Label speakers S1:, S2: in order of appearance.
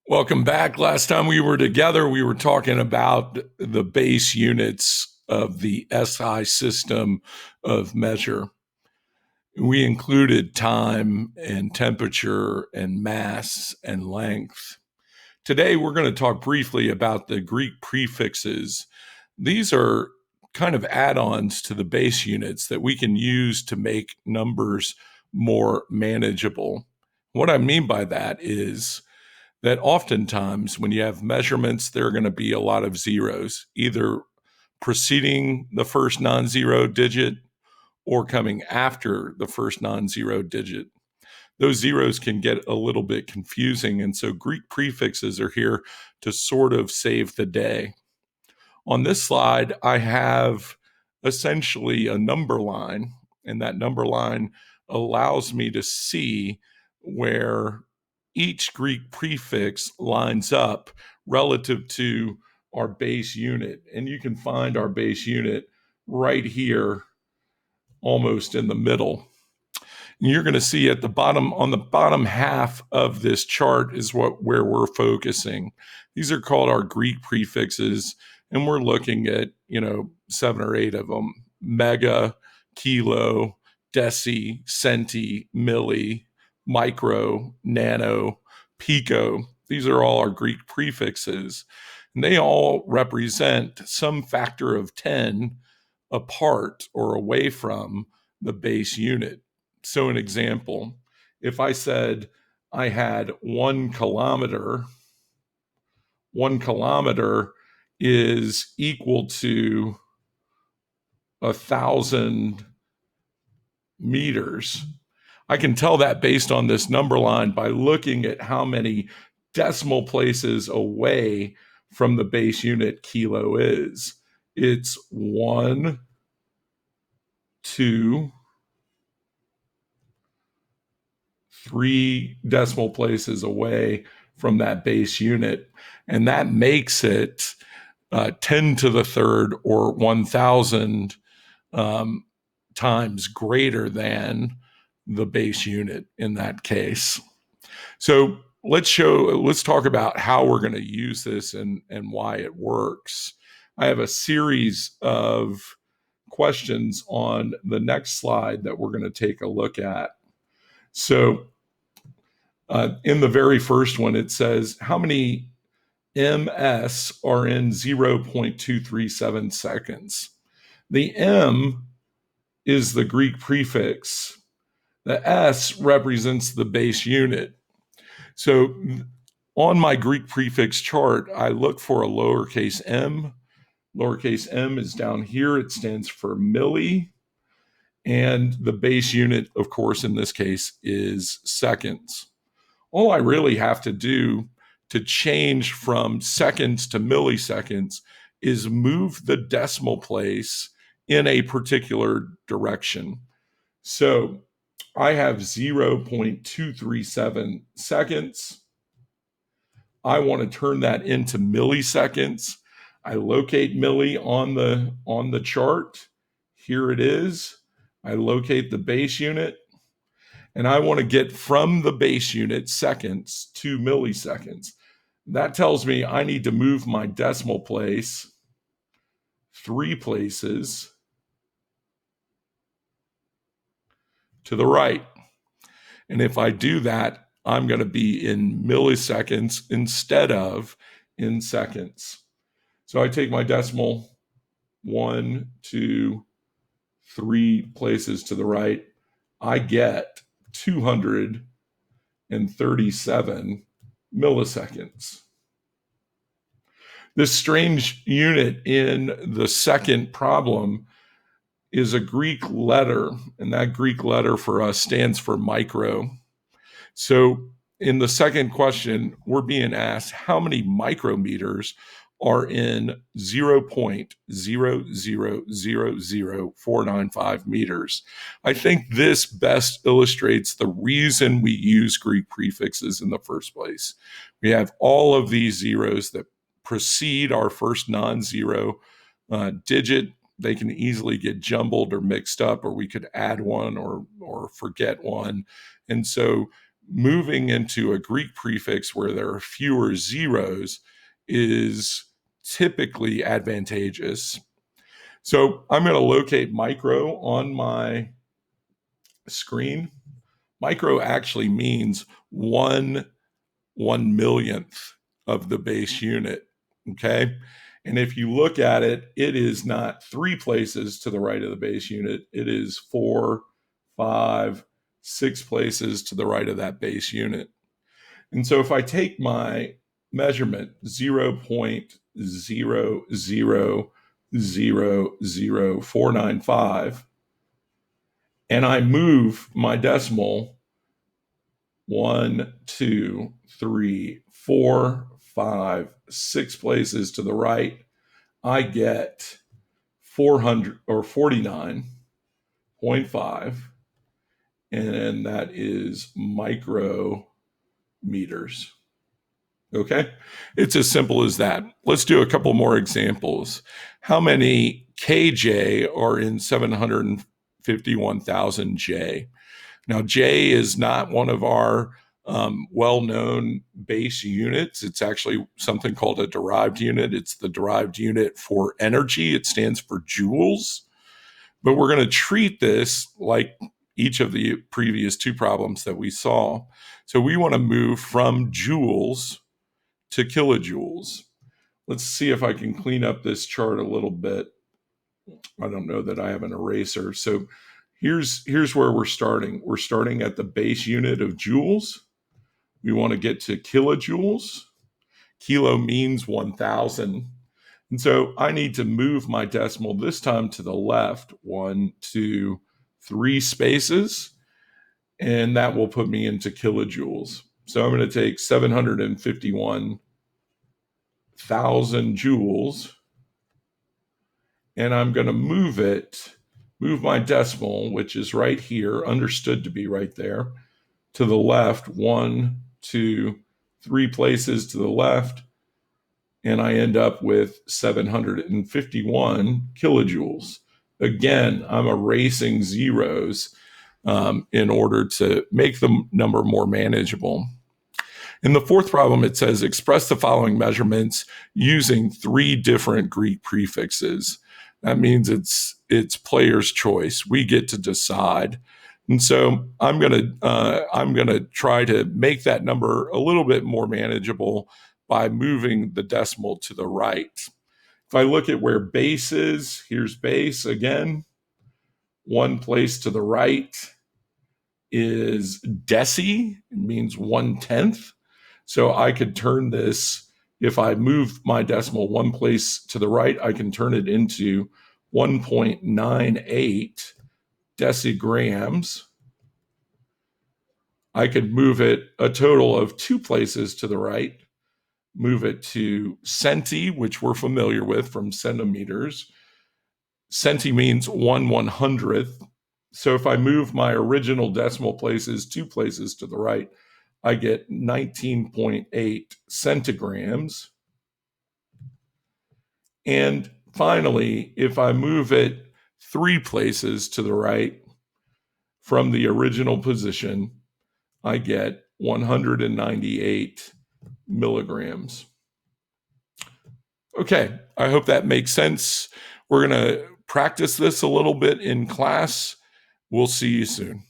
S1: Welcome back. Last time we were together, we were talking about the base units of the SI system of measure. We included time and temperature and mass and length. Today, we're going to talk briefly about the Greek prefixes. These are kind of add-ons to the base units that we can use to make numbers more manageable. What I mean by that is that oftentimes when you have measurements, there are going to be a lot of zeros, either preceding the first non-zero digit or coming after the first non-zero digit. Those zeros can get a little bit confusing, and so Greek prefixes are here to sort of save the day. On this slide, I have essentially a number line, and that number line allows me to see where each Greek prefix lines up relative to our base unit. And you can find our base unit right here, almost in the middle. And you're going to see at the bottom, on the bottom half of this chart is where we're focusing. These are called our Greek prefixes, and we're looking at, 7 or 8 of them: mega, kilo, deci, centi, milli, micro, nano, pico. These are all our Greek prefixes, and they all represent some factor of 10 apart or away from the base unit. So an example, if I said I had 1 kilometer, 1 kilometer is equal to 1,000 meters. I can tell that based on this number line by looking at how many decimal places away from the base unit kilo is. It's 1, 2, 3 decimal places away from that base unit. And that makes it 10 to the third or 1,000 times greater than the base unit in that case. So let's talk about how we're going to use this and why it works. I have a series of questions on the next slide that we're going to take a look at. So in the very first one, it says, how many ms are in 0.237 seconds? The m is the Greek prefix. The s represents the base unit. So on my Greek prefix chart, I look for a lowercase m. Lowercase m is down here. It stands for milli. And the base unit, of course, in this case, is seconds. All I really have to do to change from seconds to milliseconds is move the decimal place in a particular direction. So I have 0.237 seconds. I want to turn that into milliseconds. I locate milli on the chart. Here it is. I locate the base unit. And I want to get from the base unit seconds to milliseconds. That tells me I need to move my decimal place 3 places to the right. And if I do that, I'm going to be in milliseconds instead of in seconds. So I take my decimal 1, 2, 3 places to the right. I get 237 milliseconds. This strange unit in the second problem is a Greek letter, and that Greek letter for us stands for micro. So in the second question, we're being asked how many micrometers are in 0.0000495 meters. I think this best illustrates the reason we use Greek prefixes in the first place. We have all of these zeros that precede our first non-zero digit. They can easily get jumbled or mixed up, or we could add one or forget one. And so moving into a Greek prefix where there are fewer zeros is typically advantageous. So I'm going to locate micro on my screen. Micro actually means 1/1,000,000th of the base unit. Okay. And if you look at it, it is not 3 places to the right of the base unit. It is 4, 5, 6 places to the right of that base unit. And so if I take my measurement 0.00000495 and I move my decimal 1, 2, 3, 4, 5, 6 places to the right, I get 400 or 49.5, and that is micrometers. Okay, it's as simple as that. Let's do a couple more examples. How many kj are in 751,000 J? Now, J is not one of our well-known base units. It's actually something called a derived unit. It's the derived unit for energy. It stands for joules. But we're going to treat this like each of the previous 2 problems that we saw. So we want to move from joules to kilojoules. Let's see if I can clean up this chart a little bit. I don't know that I have an eraser. So here's where we're starting. We're starting at the base unit of joules. We want to get to kilojoules. Kilo means 1,000. And so I need to move my decimal this time to the left, 1, 2, 3 spaces, and that will put me into kilojoules. So I'm going to take 751,000 joules, and I'm going to move my decimal, which is right here, understood to be right there, to the left, 1, 2, 3 places to the left, and I end up with 751 kilojoules. Again, I'm erasing zeros in order to make the number more manageable. In the 4th problem, it says express the following measurements using 3 different Greek prefixes. That means it's player's choice. We get to decide. And so I'm gonna try to make that number a little bit more manageable by moving the decimal to the right. If I look at where base is, here's base again. 1 place to the right is deci, it means 1/10. So I could turn this, if I move my decimal 1 place to the right, I can turn it into 1.98 decigrams. I could move it a total of 2 places to the right, move it to centi, which we're familiar with from centimeters. Centi means 1/100th. So if I move my original decimal places 2 places to the right, I get 19.8 centigrams. And finally, if I move it 3 places to the right from the original position, I get 198 milligrams. Okay, I hope that makes sense. We're going to practice this a little bit in class. We'll see you soon.